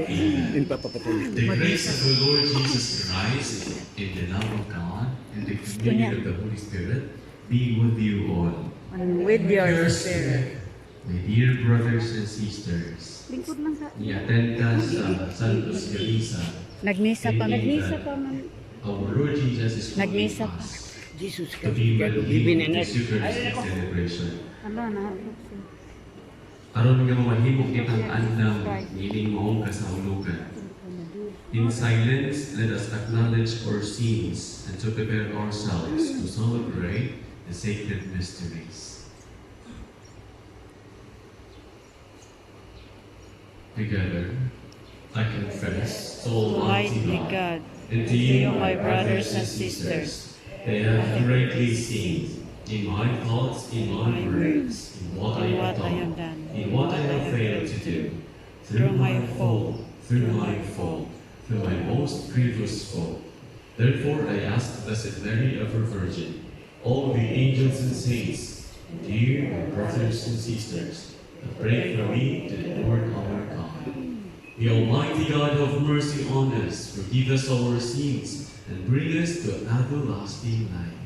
Yun papapatuloy. The grace of the Lord Jesus Christ and the love of God and the communion of the Holy Spirit be with you all. And with your spirit. My dear brothers and sisters, Lingkod lang sa... i-attend ka sa Santos Galisa. Nagmisa pa. Nagmisa pa man. Our Lord Jesus is Nagmisa calling pa. us Jesus to be with Him in the Christ. Eucharistic celebration. Ala, nahalap siya. Aron nga mamahimok kitang andam, meaning maong kasahulugan. In silence, let us acknowledge our sins and to prepare ourselves to celebrate the sacred mysteries. Together, I confess to Almighty God and to you, my brothers and sisters, that I have greatly sinned in my thoughts, in my words, in what I have done, in what I have failed to do, through my fault, through my most grievous fault. Therefore, I ask Blessed Mary, ever Virgin, all the angels and saints, dear my brothers and sisters, to pray for me to the Lord our God. The Almighty God have mercy on us, forgive us our sins, and bring us to everlasting life.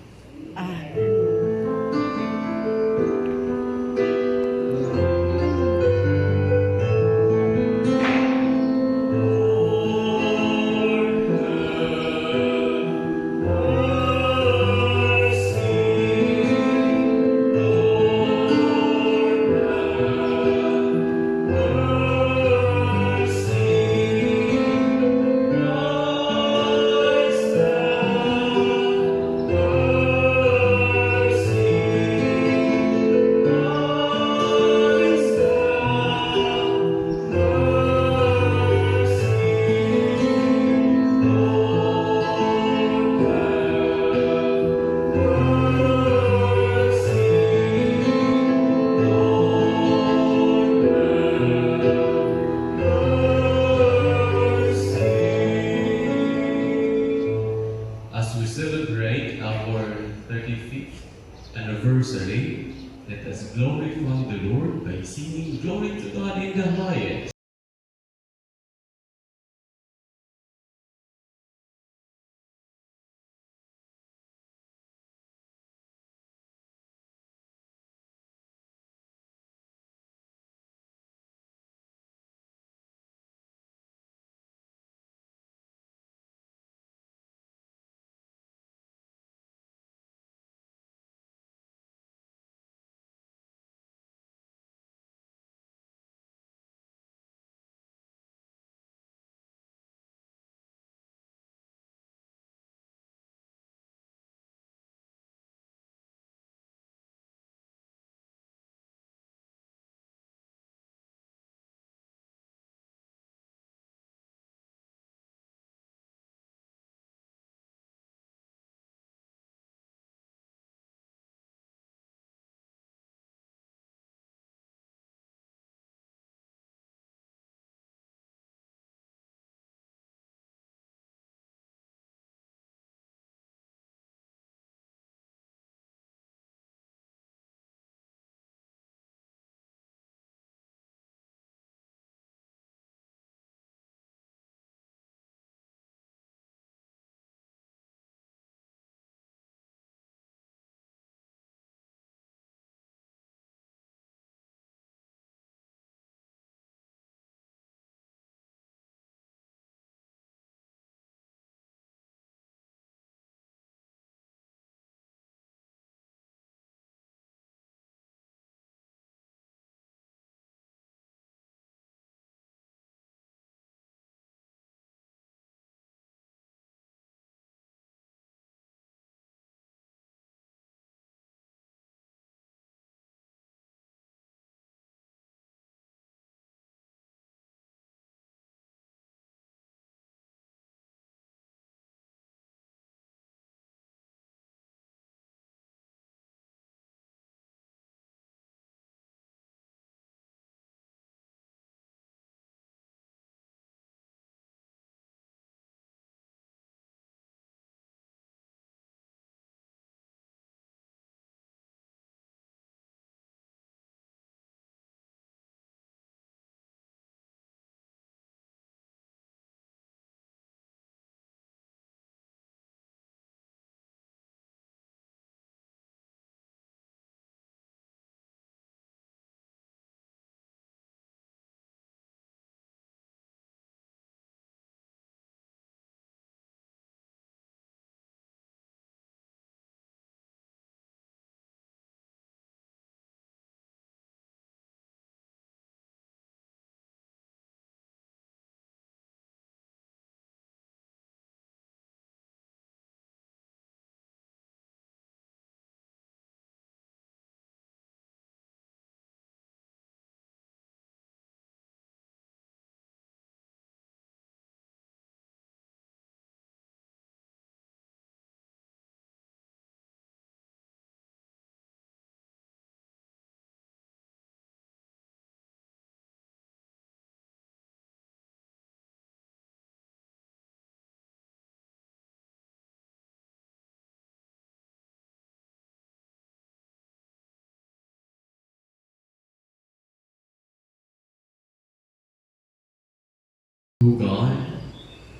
God,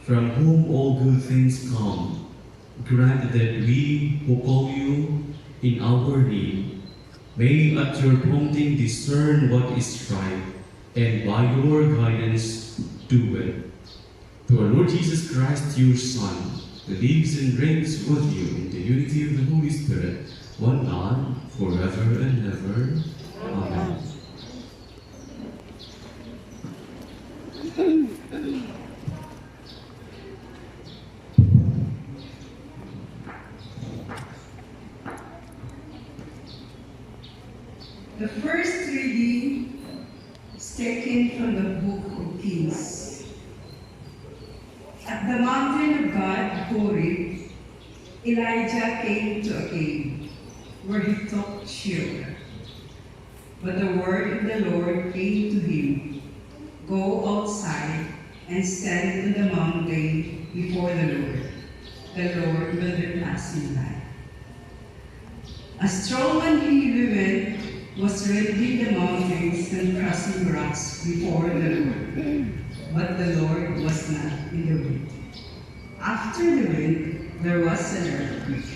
from whom all good things come, grant that we who call you in our name may at your prompting discern what is right, and by your guidance do it. Through our Lord Jesus Christ, your Son, who lives and reigns with you in the unity of the Holy Spirit, one God, forever and ever. Amen. The first reading is taken from the book of Kings. At the mountain of God, Horeb, Elijah came to a cave where he took shelter. But the word of the Lord came to him, "Go outside and stand on the mountain before the Lord. The Lord will be passing by." A strong and heavy wind was rending the mountains and crushing rocks before the Lord. But the Lord was not in the wind. After the wind, there was an earthquake.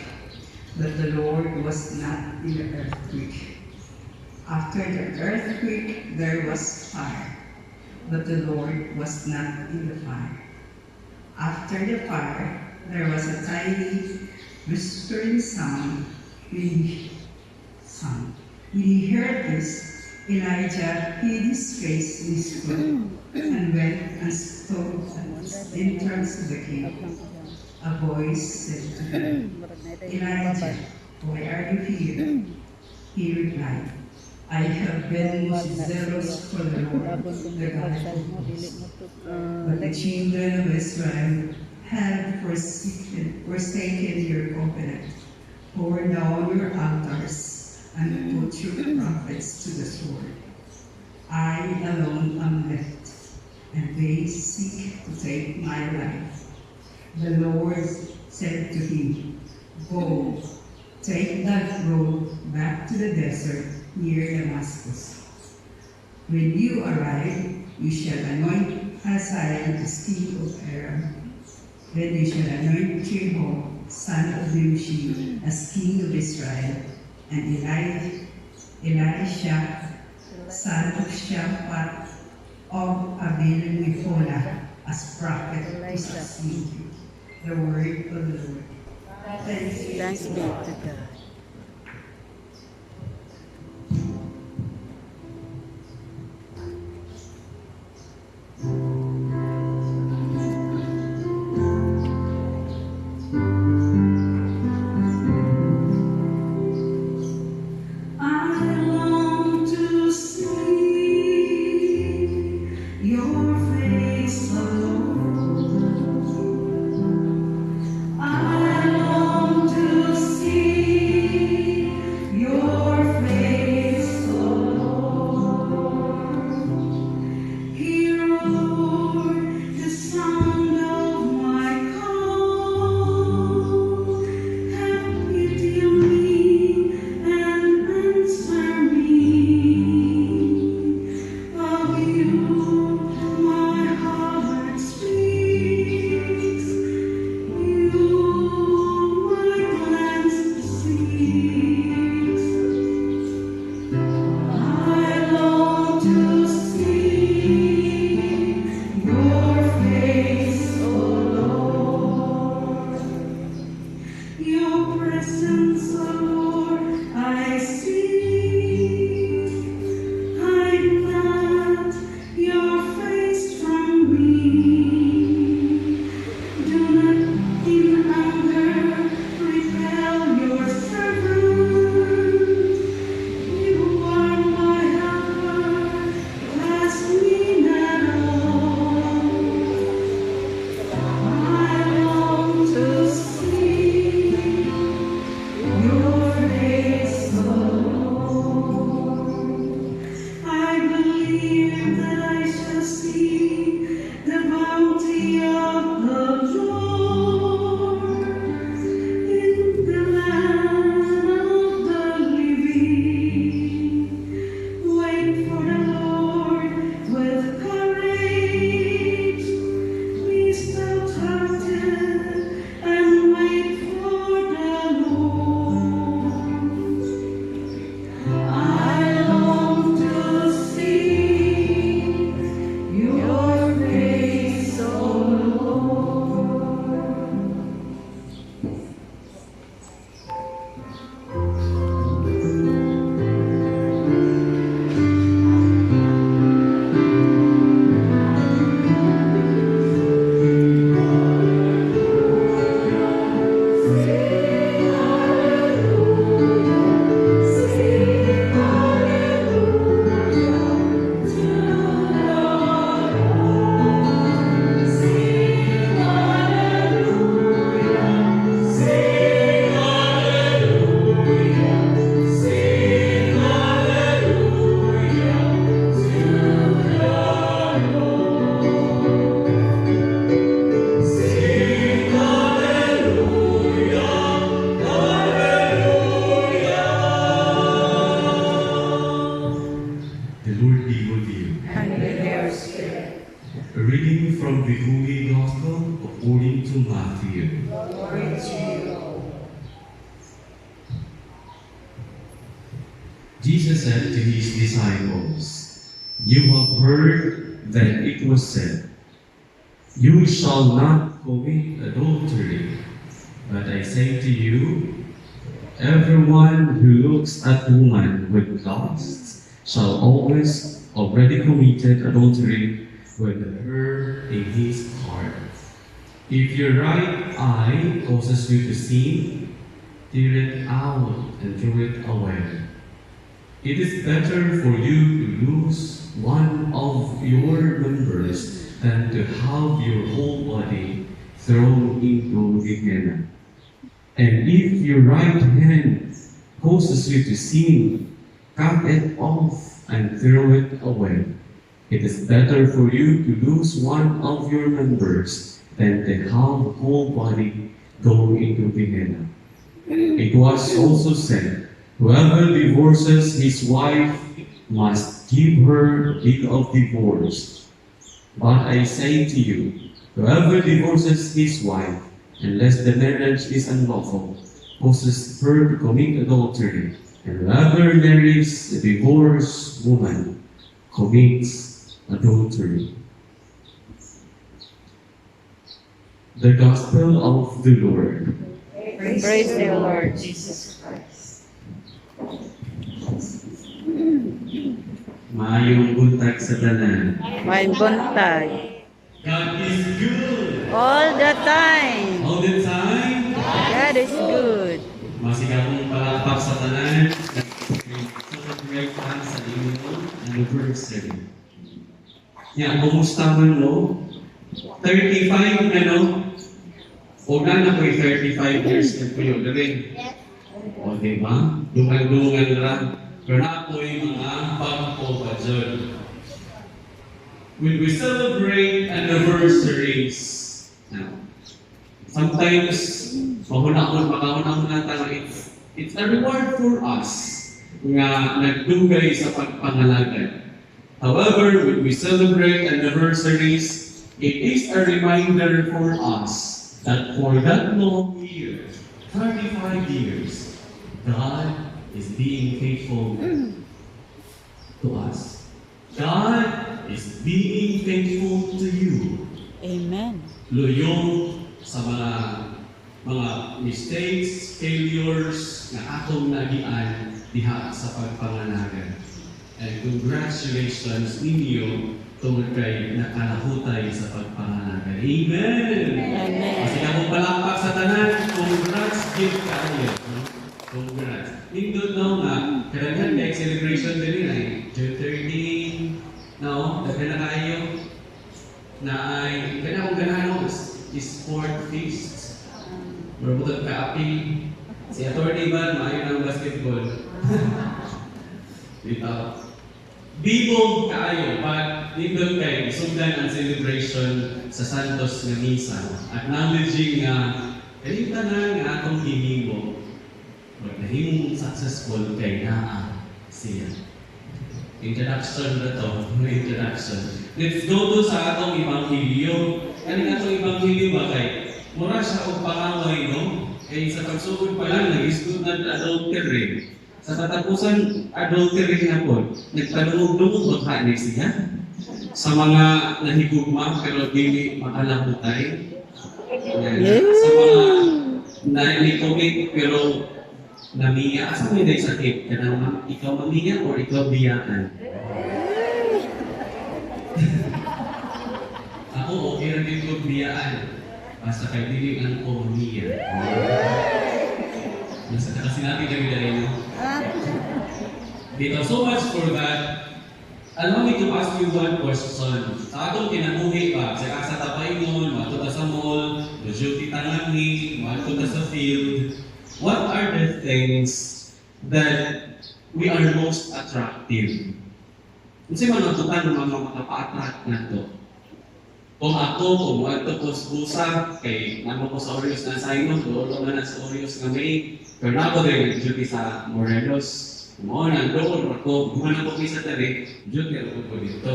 But the Lord was not in the earthquake. After the earthquake, there was fire. But the Lord was not in the fire. After the fire, there was a tiny whispering sound beneath sun. When he heard this, Elijah hid his face in his cloak and went and stood at the entrance of the cave. A voice said to him, "Elijah, why are you here?" He replied, "I have been most zealous for the Lord, the God of hosts. But the children of Israel have forsaken your covenant, torn down your altars, and put your prophets to the sword. I alone am left, and they seek to take my life." The Lord said to him, "Go, take that road back to the desert near Damascus. When you arrive, you shall anoint Hazael as king of Aram. Then you shall anoint Jehu, son of Nimshi, as king of Israel, and Elisha, son of Shaphat of Abel-Meholah, as prophet to succeed you." The word of the Lord. Thanks be to God. A reading from the Holy Gospel according to Matthew. Glory to you. Jesus said to his disciples, "You have heard that it was said, 'You shall not commit adultery.' But I say to you, everyone who looks at woman with lust shall always already committed adultery with her in his heart. If your right eye causes you to sin, tear it out and throw it away. It is better for you to lose one of your members than to have your whole body thrown into Gehenna. And if your right hand causes you to sin, cut it off and throw it away. It is better for you to lose one of your members than to have the whole body go into Gehenna. It was also said, whoever divorces his wife must give her a deed of divorce. But I say to you, whoever divorces his wife, unless the marriage is unlawful, causes her to commit adultery, and whoever marries a divorced woman commits adultery." The Gospel of the Lord. Praise the Lord. Jesus Christ. Maayong buntag sa tanan. May buntag. God is good. All the time. All the time. God is good. Masigabong palakpak sa tanan. Celebrate ang sa inyong anniversary. Yan, kumusta man mo? 35 na no? O na ko'y 35 years na po yun. Dali. O diba? Dungan-dungan lang. Pero na ko'y mga pagpapajod. When we celebrate anniversaries, sometimes, makahunahon na tayo, it's a reward for us nga nagdugay sa pagpangalagan. However, when we celebrate anniversaries, it is a reminder for us that for that long year, 35 years, God is being faithful to us. God is being faithful to you. Amen. Loyal sa mga mistakes, failures na atong nagian diha sa pagpanganagan. And congratulations ninyo tungkol kay nakalahutay sa pagpanganagan. Amen! Amen. Kasi akong palakpak sa tanan, congrats, give kayo. Congrats. Nindot na nga, kadaghan kay celebration din ay June 13, no? Daghan na kayo na ay, kaya akong ganahan is sport feast. Marabutag ka api. Si Atty. Van, maayon ng basketball. Dito. Bibo kaayo, pag nindot kay sugdan ang celebration sa Santos nga Misa. Acknowledging nga, kayo tanan nga atong hihimo. Nahimong successful kay naa siya. Introduction na to, introduction. Let's go to sa atong Ebanghelyo. Ano nga itong Ebanghelyo ba kay? Mura siya o pangaway, no? Kaya sa pagsugod pa lang, nag-istud na adultery. Sa katapusan, adultery na po. Nagpanungog-lungog maghanay siya. Sa mga nahigugma pero dili makalahutay. Sa mga na-commit pero namiya. Asa mo yung sakit? Kanang ikaw mamiya o ikaw biyaan? Ako, okay na dito biyaan. Basta kay dili ang ko mamiya. Nasa kasi natin kami dahil no? Dito, so much for that. Allow me to ask you one question. Sa atong kinabuhi pa, sa kasa tapay mo, matuta sa mall, duty tangani, matuta sa field, what are the things that we are most attractive? Kasi manatutan ng mga makapa-attract na to. Kung ako, kung ato ko sa busa, kay namo ko sa Oreos na Simon, doon na sa Oreos nga may, pero na ako din, duty sa Morelos. Mo na doon ako, buman ako sa tari, duty ako po dito.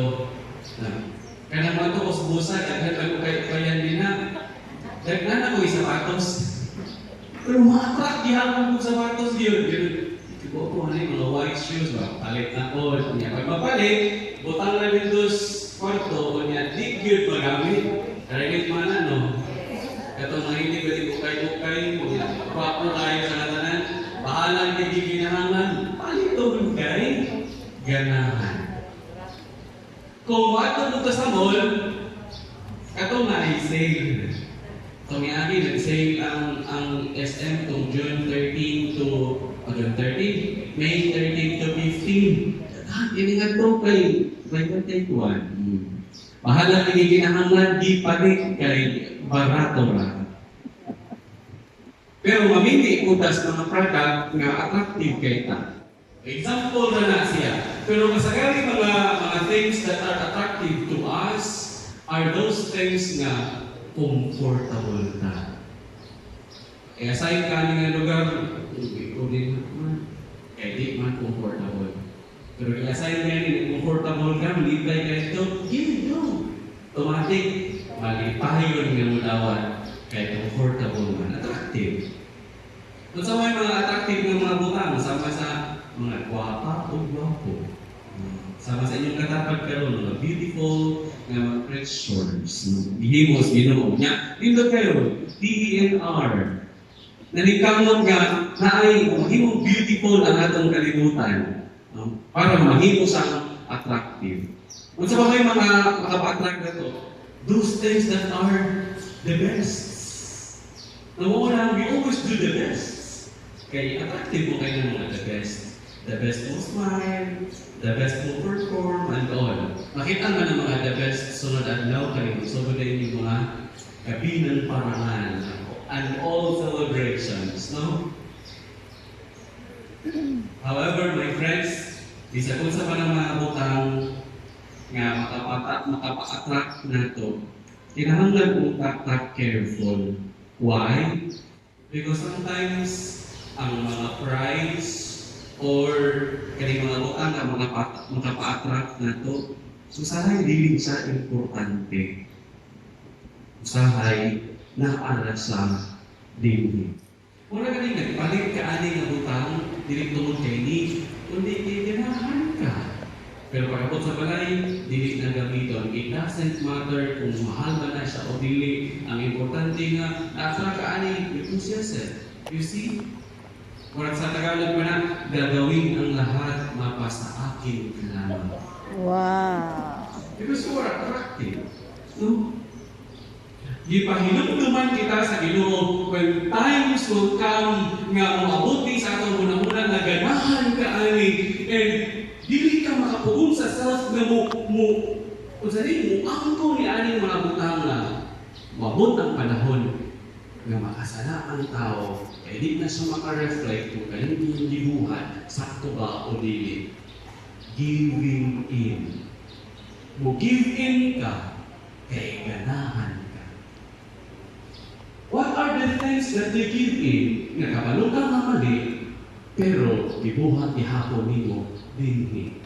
Kaya naman ito ko sa busa, daghan ko kayan din na. Daghan ako yung sapatos. Pero ma-attract gihapon ko sapatos yun. Ibo ko ano yung mga white shoes ba? Palit na ko. Pag mapalit, butang na rin dos kwarto, kunya di good magamit. Karagit man ano. Katong mga hindi pwede bukay-bukay, kunya papo tayo sa natanan. Bahala ka giginahangan. Palit to bukay. Ganahan. Kung wato mo sa mall, katong nga i-sale. Itong yagi, nag-sale ang SM tong June 13 to June 13, May 13 to 15. Ini nga ito kay 2021. Bahala kiniginahangan, di panik kay barato ra. Pero mamili utas mga product nga attractive kay ta. Example na siya. Pero masagari mga things that are attractive to us are those things nga comfortable na. Kaya sa nga lugar, kaya di man comfortable. Pero kaya sa comfortable ka, malipay ka ito, give no. Automatic, malipayon nga mulawan. Kaya comfortable man, attractive. Kung sa may mga attractive ng mga butang, sama sa mga gwapa o gwapo. Sama sa inyong katapag karon mga beautiful nga mga treasures. Bihimos, ginoo niya. Dito kayo, DENR. Nanikamot nga na ay mahimong beautiful ang atong kalibutan. Para mahimos ang attractive. Kung sa mga makapa-attract na to, those things that are the best. Nawawalan, we always do the best. Kaya attractive mo kayo ng mga the best. The best mo smile, the best mo perform, and all. Makita nga ng mga the best sunod adlaw kayo. So, yung mga gabi ng parangan and all celebrations, no? However, my friends, isa kung sa mga butang nga makapa-attract na to, kinahanglan kong careful. Why? Because sometimes ang mga prize or kani mga butang nga makapa-attract na to, usahay dili siya importante. Usahay naara sa dinhi. Wala ka rin nagpalit ka ani nga butang, dili tungod kay ni, kundi ganahan ka. Pero pagkabot sa balay, dili na gamiton. It doesn't matter kung mahal ba na siya o dili. Ang importante nga, naatra ka ani, enthusiasm. You see? Kung sa Tagalog mo na, gagawin ang lahat mapasa akin lamang. Wow. Because you are attractive. No? Gipahinumduman kita sa Ginoo when times will come nga mabuti sa atong unang-unang na ganahan ka ani and dili ka makapugon sa self nga mo angko ni aning mga butang na mabot ang panahon nga makasala ang tao kaya di na siya makareflect kung kanyang gibuhat sakto ba o dili. Giving in. Mo give in ka kay ganahan. What are the things that they give in? Nakabalo ka nga mali, pero ibuhat ihapon nimo dinhi.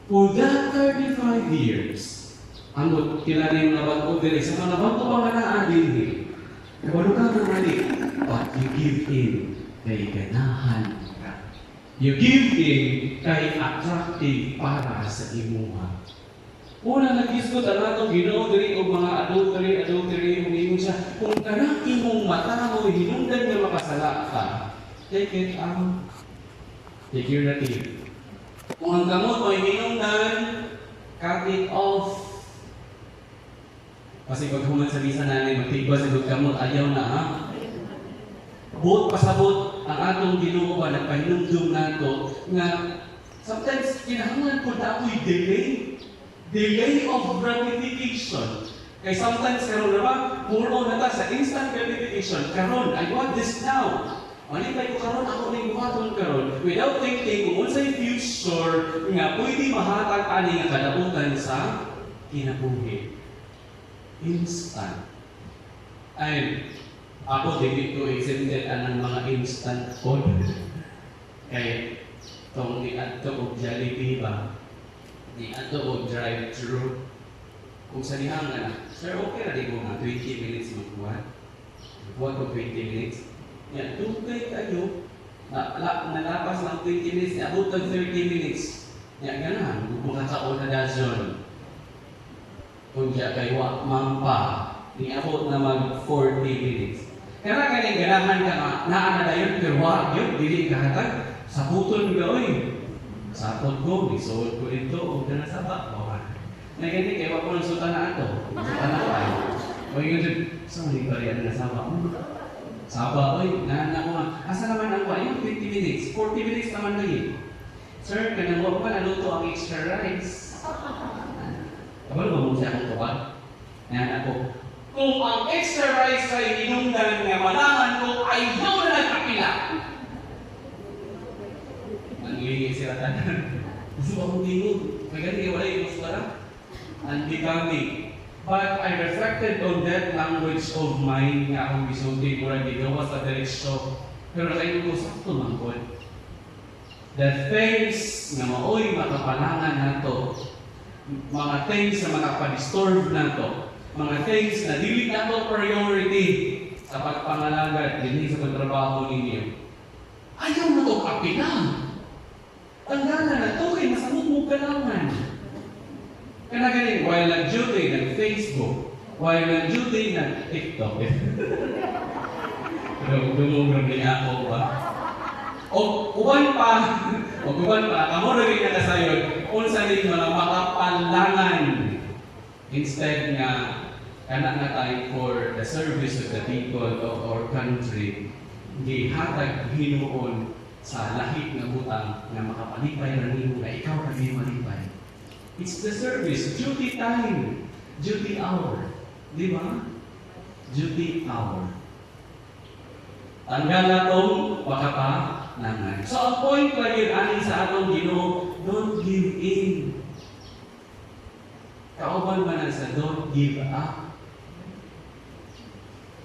For that 35 years, ang kilala yung nabago diri sa mga nabago pa nga naa dinhi. Nakabalo ka nga mali, but you give in kay ganahan ka. You give in kay attractive para sa imuha. Una nag-isgot ang atong Ginoo diri og mga adultery humingon siya kung kanang imong mata mo hinungdan nga makasala ka, take it out. Take your native. Kung ang gamot mo hinungdan, cut it off. Kasi pag human sa misa namin, magtigba sa gamot, ayaw na ha. Buot pasabot ang atong Ginoo ba nagpahinumdum nato nga sometimes kinahanglan po na ako'y delay of gratification. Kaya sometimes karon na ba, more na ta sa instant gratification. Karon, I want this now. Malipay ko karon, ako ning buhaton karon. Without thinking kung unsay future nga pwede mahatag ani nga kadabutan sa kinabuhi. Instant. And ako dili ko exempted anang mga instant food. Kaya itong ni adto og Jollibee ba? Ni ato o drive-thru. Kung sa lihang na, sir, okay na di ko nga 20 minutes magbuhat. Magbuhat ko 20 minutes. Yan, dugay kayo. Nalapas ng 20 minutes, abot ng 30 minutes. Yan, ganahan. Bubuka ka o na dazon. Kung siya kayo mampa, niabot na mag 40 minutes. Kaya ganing ganahan ka nga, naana na yun, pero wag yun, dili kahatag. Sa putol ka, oy. Sapot ko, isuot ko ito, o ka na sa baka. Na ganyan, kaya wag ko ng suta na ato. Suta na ko ay. O yun dyan, saan hindi pa rin na saba? Saba, oy, naana ko nga. Asa naman ang kwa? Yung 20 minutes, 40 minutes naman na yun. Sir, kanang wag pa naluto ang extra rice. Kabalo ba mo siya akong tawag? Yan ako. Kung ang extra rice ay inundan nga malaman ko, ay yun na nagkapila. Nangihingi sila tanan. Gusto ba akong tingog? May ganit wala yung mas wala. Unbecoming. But I reflected on that language of mine nga akong bisulti mura gigawa sa direksyo. Pero kayo ko sakto mangkod. The things nga maoy makapalangan nato, mga things na makapadisturb nato, mga things na dili nato priority sa pagpangalagad dinhi sa pagtrabaho ninyo. Ayaw na to kapilang. Tanggalan na to kay masamot mo kalangan. Kaya ganin, while nag-duty ng Facebook, while nag-duty ng TikTok, dumugod niya ako ba? O uban pa, kamo rin na kasayon, kung saan yung mga makapalangan. Instead nga, kanak na tayo for the service of the people of our country, gihatag hinuon sa lahit na butang na makapalipay na nimo na ikaw kami malipay. It's the service, duty time, duty hour. Di ba? Duty hour. Tanggal na itong makapalangan. So ang point lang yun, anin sa atong Ginoo, don't give in. Kauban man ang sa don't give up.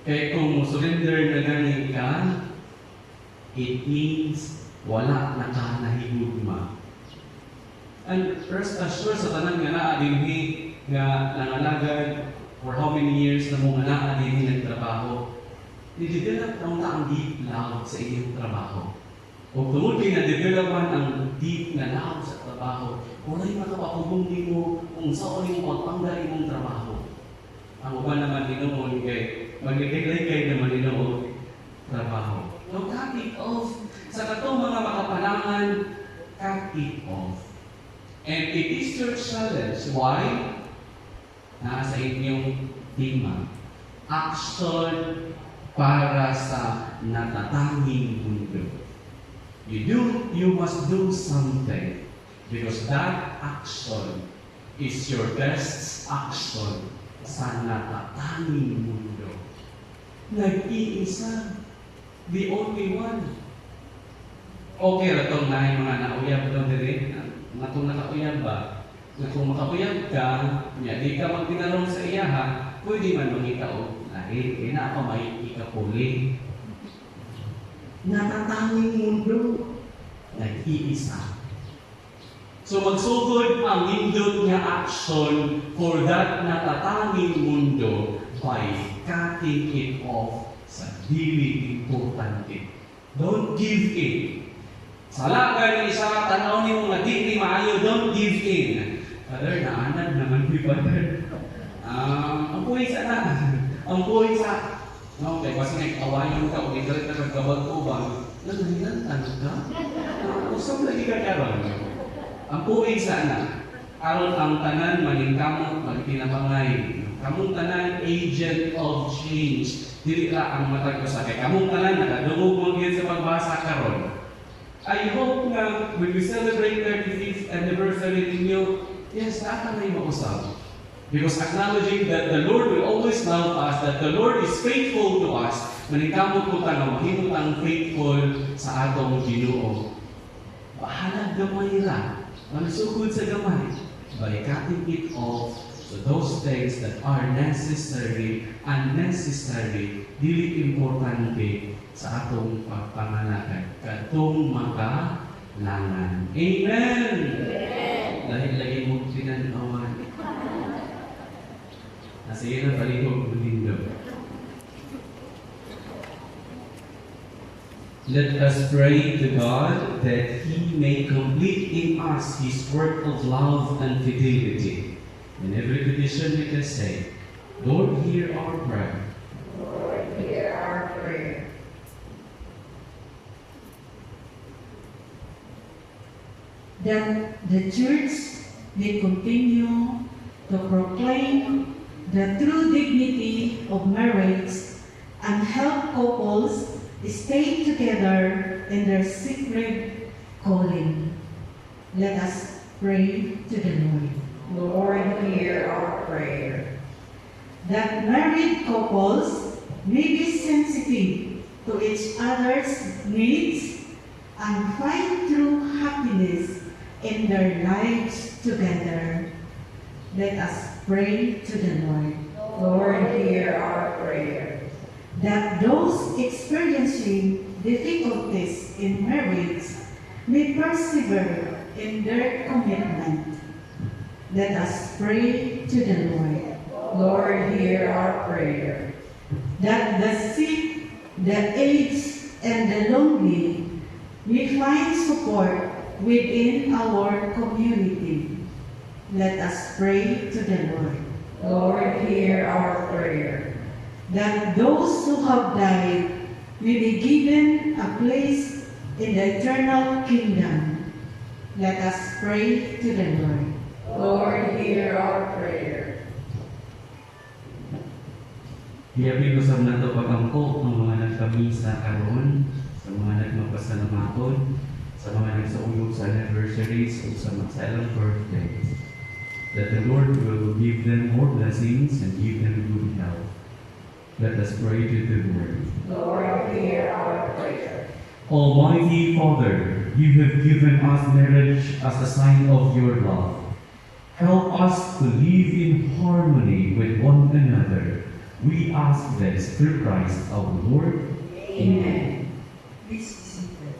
Kaya kung surrender na ganing ka, it means wala na ka nahigugma. And first assure sa tanan nga naa dinhi nga nangalagad for how many years na mo nga naa dinhi nagtrabaho. Ni-develop ang taang deep love sa inyong trabaho. Kung tungod kayo na-developan ang deep na love sa trabaho, wala'y makapakubong mo kung saan mo magpanggal imong trabaho. Ang uban naman Ginoo kay magigilay naman Ginoo trabaho. So cut it off. Sa katong mga makapalangan, cut it off. And it is your challenge. Why? Nasa inyong tema. Action para sa natatanging mundo. You must do something because that action is your best action sa natatanging mundo. Nag-iisa. The only one. Okay ra itong nahin mga nauyab doon din. Natong nakauyab ba? Na kung makauyab ka, di ka magtinarong sa iyaha, pwede man mangitao. Dahil kaya ako may ikapuli. Natatanging mundo. Nag-iisa. So magsugod ang nindot nga action for that natatanging mundo by cutting it off sa dili importante. Don't give in. Salagan isa tanaw ni mo nga di maayo, don't give in. Father, naanad naman ni Father. Ang puwi sa na. Ang puwi sa. No, kaya kasi nag-awayon ka o ikalit na kagabag ko ba? Naghilan, tanong ka? Usap lagi ka karon. Ang puwi sa na. Aron ang tanan maningkamot magtinabangay. Kamong tanan agent of change. Dili ra ang matag ko sa kay kamong tanan nakadungog mo gyud sa pagbasa karon. I hope na when we celebrate 35th anniversary ninyo, yes, dapat na yung mausap. Because acknowledging that the Lord will always love us, that the Lord is faithful to us, maningkamot ko tanong, mahimot ang faithful sa atong Ginoo. Bahala gamay ra, magsugod sa gamay, by cutting it off to those things that are necessary, unnecessary, dili importante sa atong pagpangalagan, katong makalangan. Amen! Dahil lagi mo pinanawan. Nasa iyo ang palihog ng lindog. Let us pray to God that He may complete in us His work of love and fidelity. In every petition we can say, Lord, hear our prayer. Lord, hear our prayer. That the Church may continue to proclaim the true dignity of marriage and help couples stay together in their sacred calling. Let us pray to the Lord. Lord, hear our prayer. That married couples may be sensitive to each other's needs and find true happiness in their lives together. Let us pray to the Lord. Lord, hear our prayer. That those experiencing difficulties in marriage may persevere in their commitment. Let us pray to the Lord. Lord, hear our prayer. That the sick, the aged, and the lonely may find support within our community. Let us pray to the Lord. Lord, hear our prayer. That those who have died may be given a place in the eternal kingdom. Let us pray to the Lord. Lord, hear our prayer. Hiyapin usab nato pagangko ang mga nagkamisa karon, sa mga nagmapasalamaton, sa mga nagsaulog sa anniversaries o sa magsalang birthdays. That the Lord will give them more blessings and give them good health. Let us pray to the Lord. Lord, hear our prayer. Almighty Father, you have given us marriage as a sign of your love. Help us to live in harmony with one another. We ask this through Christ our Lord. Amen. Please be seated.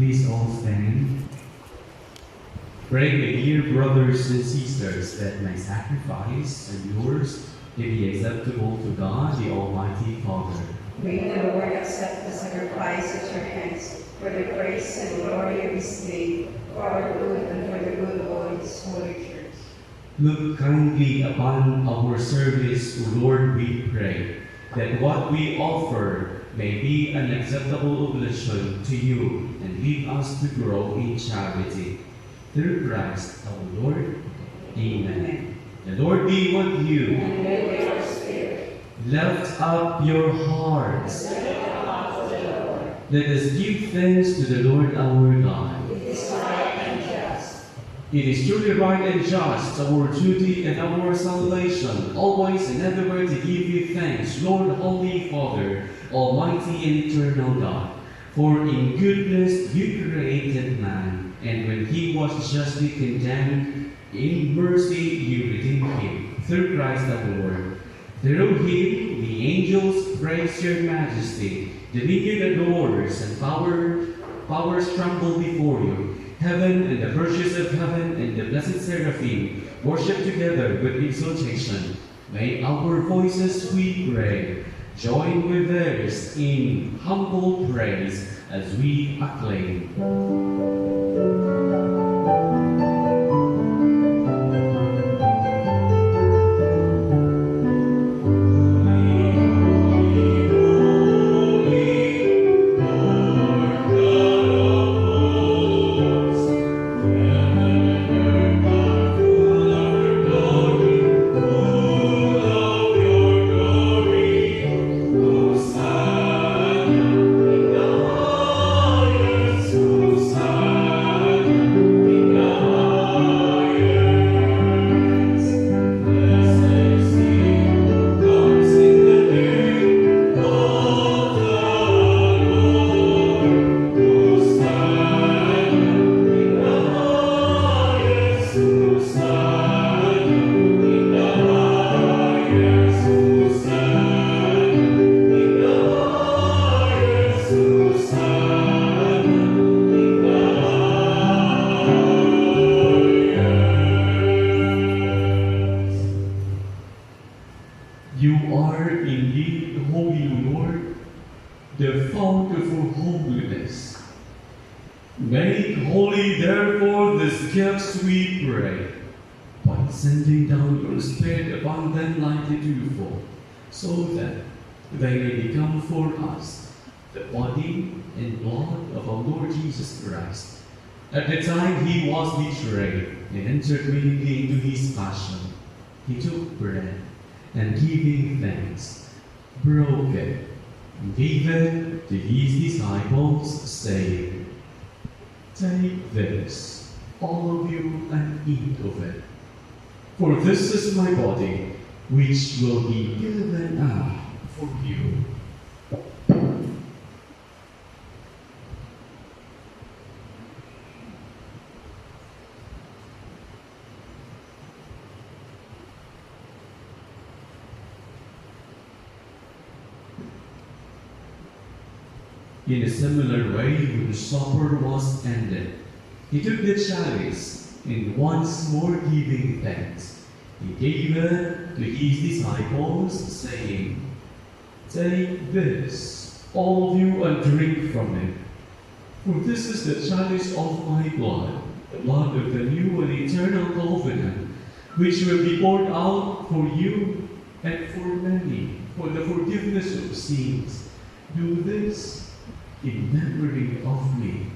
Please all stand. Pray, my dear brothers and sisters, that my sacrifice and yours may be acceptable to God, the Almighty Father. May the Lord accept the sacrifice at your hands for the praise and glory of his name, for our good and for the good of all his holy church. Look kindly upon our service, O Lord, we pray, that what we offer may be an acceptable oblation to you and lead us to grow in charity. Through Christ our Lord. Amen. The Lord be with you. And with your spirit. Lift up your hearts. Let us give thanks to the Lord our God. It is right and just. It is truly right and just, our duty and our salvation, always and everywhere to give you thanks, Lord, Holy Father, Almighty and eternal God. For in goodness you created man, and when he was justly condemned, in mercy you redeemed him, through Christ our Lord. Through him the angels praise your majesty, dominion adores, and powers tremble before you. Heaven and the virtues of heaven and the blessed seraphim worship together with exaltation. May our voices, we pray, join with theirs in humble praise as we acclaim. You are indeed holy, Lord, the fount of our holiness. Make holy, therefore, these gifts, we pray, by sending down your Spirit upon them like the dewfall, so that they may become for us the body and blood of our Lord Jesus Christ. At the time he was betrayed and entered willingly into his passion, he took bread, and giving thanks, broke it, and gave it to his disciples, saying, Take this, all of you, and eat of it. For this is my body, which will be given up for you. In a similar way, when the supper was ended, he took the chalice, and once more giving thanks, he gave it to his disciples, saying, Take this, all of you, and drink from it. For this is the chalice of my blood, the blood of the new and eternal covenant, which will be poured out for you and for many, for the forgiveness of sins. Do this in memory of me.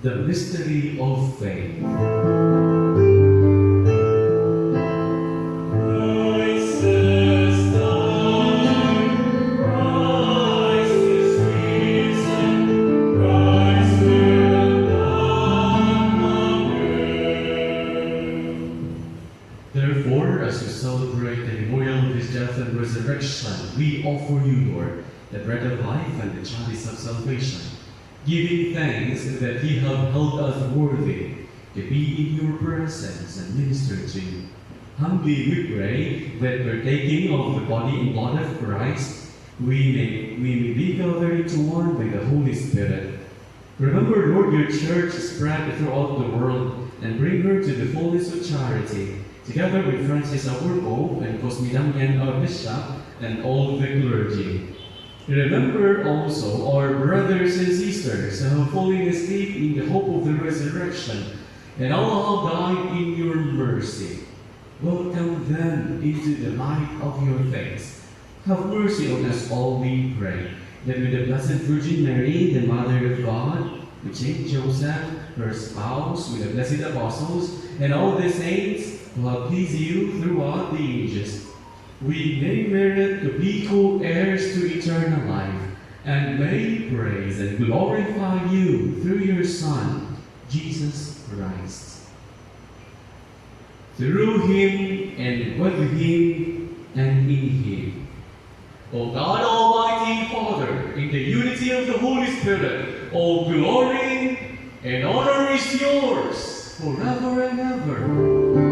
The mystery of faith. Therefore, as we celebrate the memorial of his death and resurrection, we offer you, Lord, the bread of life and the chalice of salvation, giving thanks that ye have held us worthy to be in your presence and minister to you. Humbly we pray that partaking of the body and blood of Christ, we may be gathered into one by the Holy Spirit. Remember, Lord, your church spread throughout the world and bring her to the fullness of charity, together with Francis our Pope and Cosme Damian our Bishop and all the clergy. Remember also our brothers and sisters who have fallen asleep in the hope of the resurrection, and all have died in your mercy. Welcome them into the light of your face. Have mercy on us all, we pray, that with the Blessed Virgin Mary, the Mother of God, with Saint Joseph, her spouse, with the blessed apostles, and all the saints who have pleased you throughout the ages, we may merit to be co-heirs to eternal life, and may praise and glorify you through your Son, Jesus Christ. Through him, and with him, and in him. O God, Almighty Father, in the unity of the Holy Spirit, all glory and honor is yours forever and ever.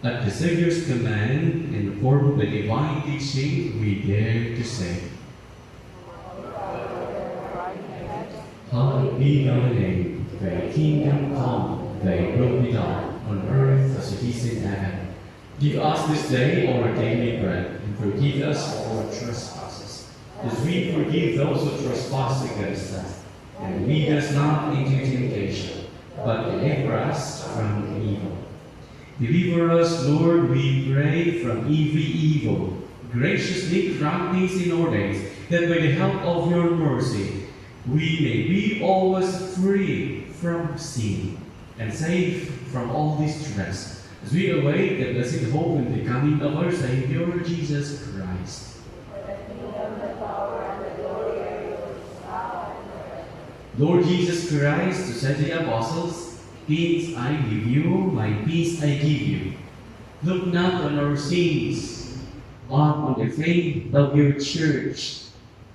At the Savior's command and form of the divine teaching, we dare to say, Hallowed be thy name, thy kingdom come, thy will be done, on earth as it is in heaven. Give us this day our daily bread, and forgive us our trespasses, as we forgive those who trespass against us. And lead us not into temptation, but deliver us from evil. Deliver us, Lord, we pray, from every evil. Graciously grant peace in our days, that by the help of your mercy, we may be always free from sin and safe from all distress, as we await the blessed hope and the coming of our Savior, Jesus Christ. Lord Jesus Christ, who said to the apostles, Peace I give you, my peace I give you. Look not on our sins, but on the faith of your church,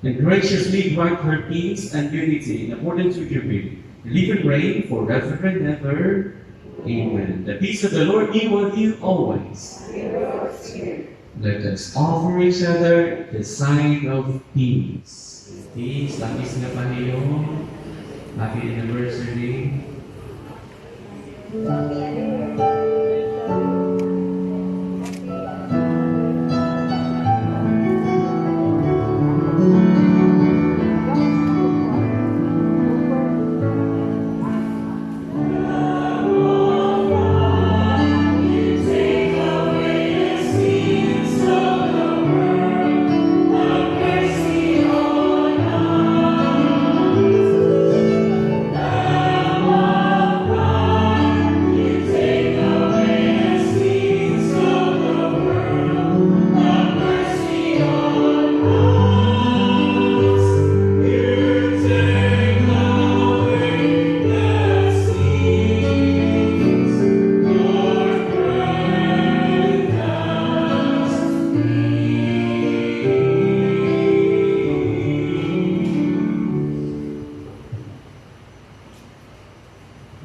and graciously grant her peace and unity in accordance with your will. Live and reign forever and ever. Amen. The peace of the Lord be with you always. Let us offer each other the sign of peace. Peace, lapis na Panginoon. Happy anniversary.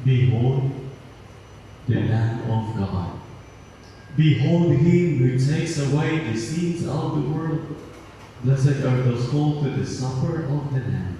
Behold the Lamb of God. Behold him who takes away the sins of the world. Blessed are those called to the supper of the Lamb.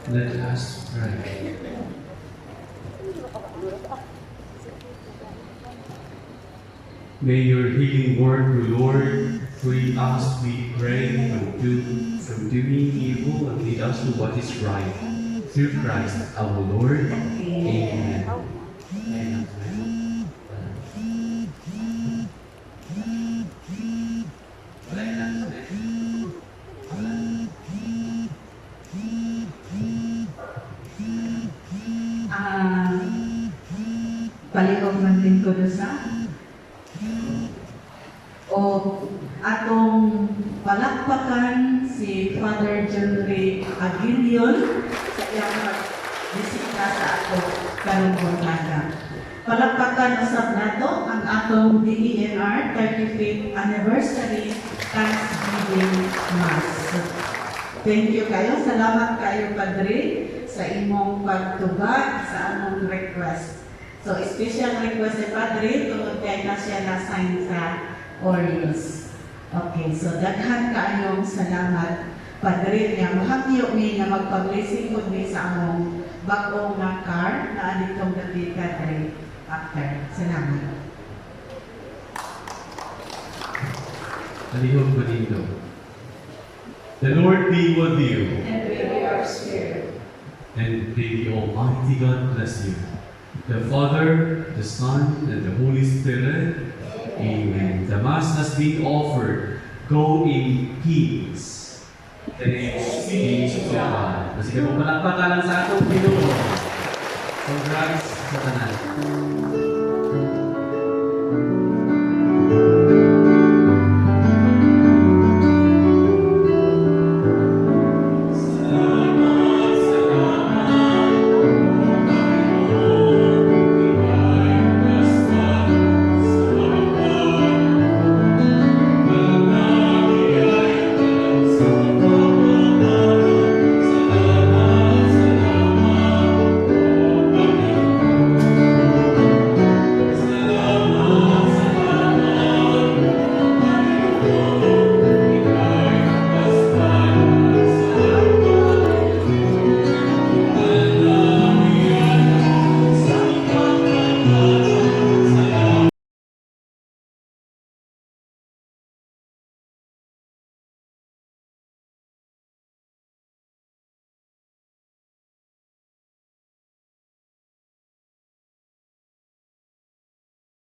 Let us pray. May your healing word, O Lord, free us, we pray, from doing evil and lead us to what is right. Through Christ our Lord. Amen. Amen. Palihog man din ko sa o atong palakpakan si Father John Ray Aguilion sa iyang pagbisita sa ato karong buntaga. Palakpakan usab nato ang atong DENR 35th Anniversary Thanksgiving Mass. Thank you kayo. Salamat kayo, Padre, sa imong pagtubag sa among request. So, special request ni Padre, tungod kay na siya na-sign sa Orioles. Okay, so daghan kaayong salamat, Padre, niya. Mahangyo mi na magpa-blessing ko mi sa among bagong nga car na anitong gabi, Padre, after. Salamat. Alihog Benito. The Lord be with you. And with your spirit. And may the Almighty God bless you. The Father, the Son, and the Holy Spirit. Amen. The Mass has been offered. Go in peace. Thanks be to God. Kasi kung palakpakan sa atong Pinoy. Congrats sa tanan.